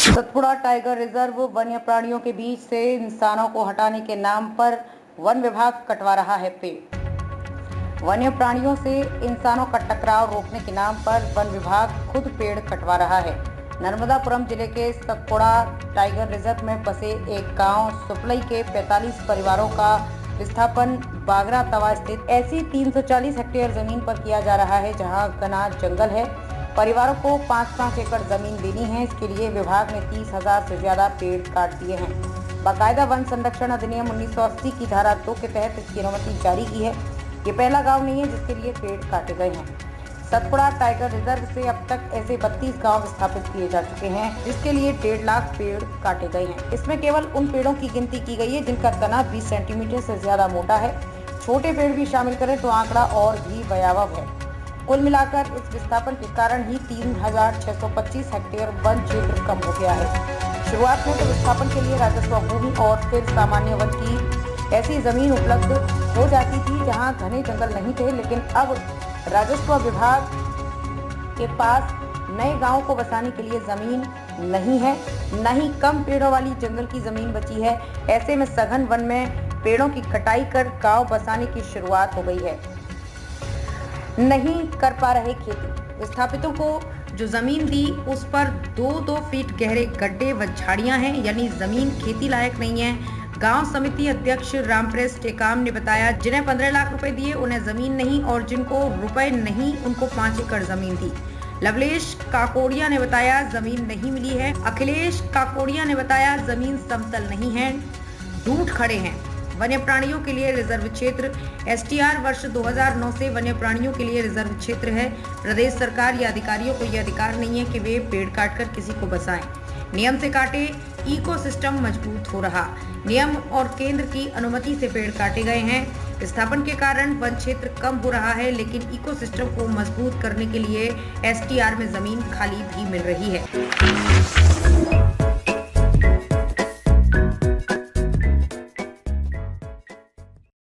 Satpura tiger reserve वन्य प्राणियों के बीच से इंसानों को हटाने के नाम पर वन विभाग कटवा रहा है पेड़। वन्य प्राणियों से इंसानों का टकराव रोकने के नाम पर वन विभाग खुद पेड़ कटवा रहा है। नर्मदापुरम जिले के सतपुड़ा टाइगर रिजर्व में बसे एक गांव सुपलई के 45 परिवारों का विस्थापन बागरा तवा स्थित ऐसी 340 हेक्टेयर जमीन पर किया जा रहा है, जहां घना जंगल है। परिवारों को 5-5 एकड़ जमीन देनी है। इसके लिए विभाग ने 30,000 से ज्यादा पेड़ काट दिए हैं। बाकायदा वन संरक्षण अधिनियम 1980 की धारा 2 के तहत इसकी अनुमति जारी की है। ये पहला गांव नहीं है जिसके लिए पेड़ काटे गए हैं। सतपुड़ा टाइगर रिजर्व से अब तक ऐसे 32 गांव स्थापित किए जा चुके हैं, जिसके लिए 1.5 लाख पेड़ काटे गए हैं। इसमें केवल उन पेड़ों की गिनती की गई है जिनका तना 20 सेंटीमीटर से ज्यादा मोटा है। छोटे पेड़ भी शामिल करें तो आंकड़ा और भी भयावह है। कुल मिलाकर इस विस्थापन के कारण ही 3,625 हेक्टेयर वन क्षेत्र कम हो गया है। शुरुआत में तो विस्थापन के लिए राजस्व भूमि और फिर सामान्य वन की ऐसी जमीन उपलब्ध हो जाती थी जहां घने जंगल नहीं थे, लेकिन अब राजस्व विभाग के पास नए गांवों को बसाने के लिए जमीन नहीं है, न ही कम पेड़ों वाली जंगल की जमीन बची है। ऐसे में सघन वन में पेड़ों की कटाई कर गांव बसाने की शुरुआत हो गई है। नहीं कर पा रहे खेती। विस्थापितों को जो जमीन दी उस पर 2-2 फीट गहरे गड्ढे व झाड़ियां हैं, यानी जमीन खेती लायक नहीं है। गांव समिति अध्यक्ष रामप्रेस टेकाम ने बताया, जिन्हें 15 लाख रुपए दिए उन्हें जमीन नहीं, और जिनको रुपए नहीं उनको 5 एकड़ जमीन दी। लवलेश काकोड़िया ने बताया जमीन नहीं मिली है। अखिलेश काकोड़िया ने बताया जमीन समतल नहीं है, ढूंढ खड़े हैं। वन्य प्राणियों के लिए रिजर्व क्षेत्र एसटीआर वर्ष 2009 से वन्य प्राणियों के लिए रिजर्व क्षेत्र है। प्रदेश सरकार या अधिकारियों को यह अधिकार नहीं है कि वे पेड़ काटकर किसी को बसाएं। नियम से काटे, इकोसिस्टम मजबूत हो रहा। नियम और केंद्र की अनुमति से पेड़ काटे गए हैं। विस्थापन के कारण वन क्षेत्र कम हो रहा है, लेकिन इकोसिस्टम को मजबूत करने के लिए एसटीआर में जमीन खाली भी मिल रही है।